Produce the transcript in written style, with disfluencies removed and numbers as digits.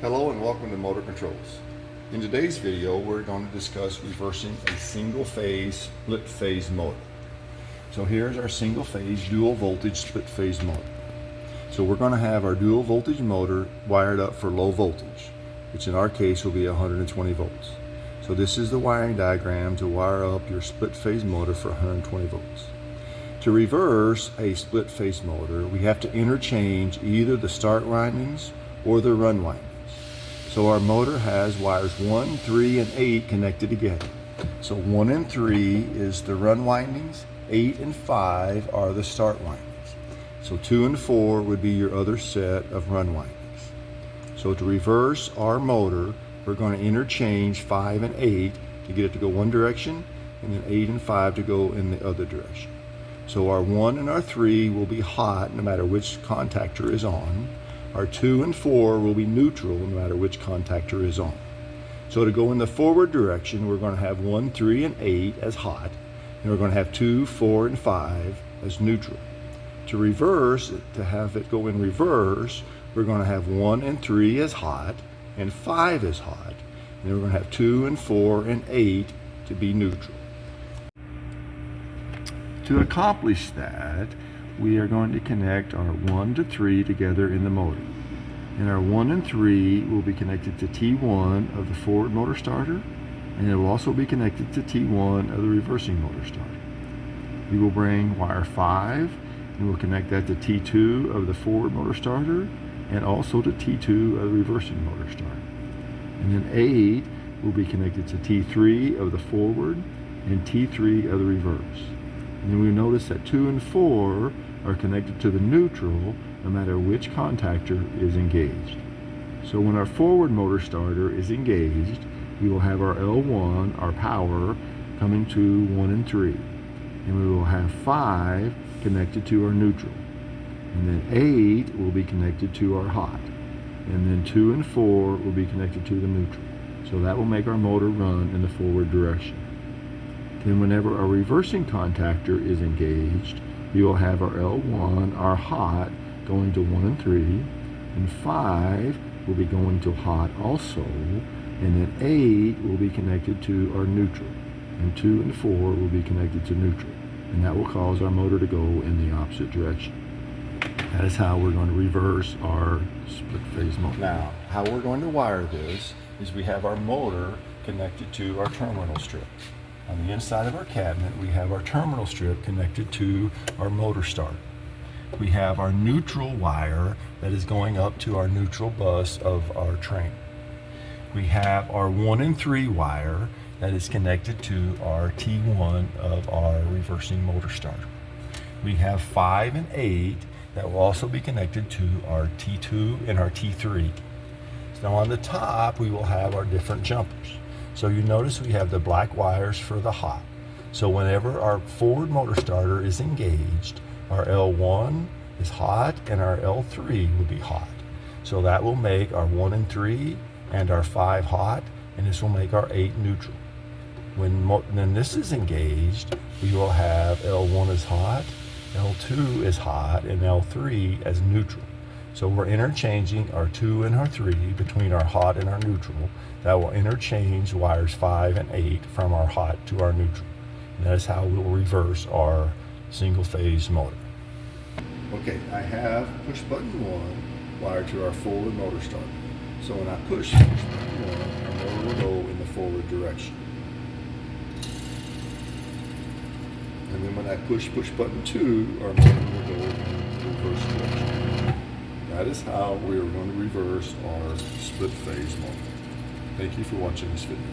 Hello and welcome to Motor Controls. In today's video, we're going to discuss reversing a single-phase split-phase motor. So here's our single-phase dual voltage split-phase motor. So we're going to have our dual voltage motor wired up for low voltage, which in our case will be 120 volts. So this is the wiring diagram to wire up your split-phase motor for 120 volts. To reverse a split-phase motor, we have to interchange either the start windings or the run windings. So our motor has wires 1, 3, and 8 connected together. So 1 and 3 is the run windings, 8 and 5 are the start windings. So 2 and 4 would be your other set of run windings. So to reverse our motor, we're going to interchange 5 and 8 to get it to go one direction, and then 8 and 5 to go in the other direction. So our 1 and our 3 will be hot no matter which contactor is on. Our 2 and 4 will be neutral no matter which contactor is on. So to go in the forward direction, we're going to have 1, 3, and 8 as hot, and we're going to have 2, 4, and 5 as neutral. To reverse, to have it go in reverse, we're going to have 1 and 3 as hot, and 5 as hot, and then we're going to have 2 and 4 and 8 to be neutral. To accomplish that, we are going to connect our 1 to 3 together in the motor. And our 1 and 3 will be connected to T1 of the forward motor starter, and it will also be connected to T1 of the reversing motor starter. We will bring wire 5, and we'll connect that to T2 of the forward motor starter, and also to T2 of the reversing motor starter. And then 8 will be connected to T3 of the forward, and T3 of the reverse. And then we notice that 2 and 4 are connected to the neutral no matter which contactor is engaged. So when our forward motor starter is engaged, we will have our L1, our power, coming to 1 and 3. And we will have 5 connected to our neutral. And then 8 will be connected to our hot. And then 2 and 4 will be connected to the neutral. So that will make our motor run in the forward direction. Then whenever our reversing contactor is engaged, we will have our L1, our hot, going to 1 and 3, and 5 will be going to hot also, and then 8 will be connected to our neutral, and 2 and 4 will be connected to neutral, and that will cause our motor to go in the opposite direction. That is how we're going to reverse our split-phase motor. Now, how we're going to wire this is we have our motor connected to our terminal strip. On the inside of our cabinet, we have our terminal strip connected to our motor starter. We have our neutral wire that is going up to our neutral bus of our train. We have our 1 and 3 wire that is connected to our T1 of our reversing motor starter. We have 5 and 8 that will also be connected to our T2 and our T3. So on the top, we will have our different jumpers. So you notice we have the black wires for the hot. So whenever our forward motor starter is engaged, our L1 is hot and our L3 will be hot. So that will make our 1 and 3 and our 5 hot, and this will make our 8 neutral. When this is engaged, we will have L1 is hot, L2 is hot, and L3 as neutral. So we're interchanging our 2 and our 3 between our hot and our neutral. That will interchange wires 5 and 8 from our hot to our neutral. And that is how we'll reverse our single-phase motor. Okay, I have push button 1 wired to our forward motor starter. So when I push button 1, our motor will go in the forward direction. And then when I push button 2, our motor will go in the reverse direction. That is how we are going to reverse our split-phase motor. Thank you for watching this video.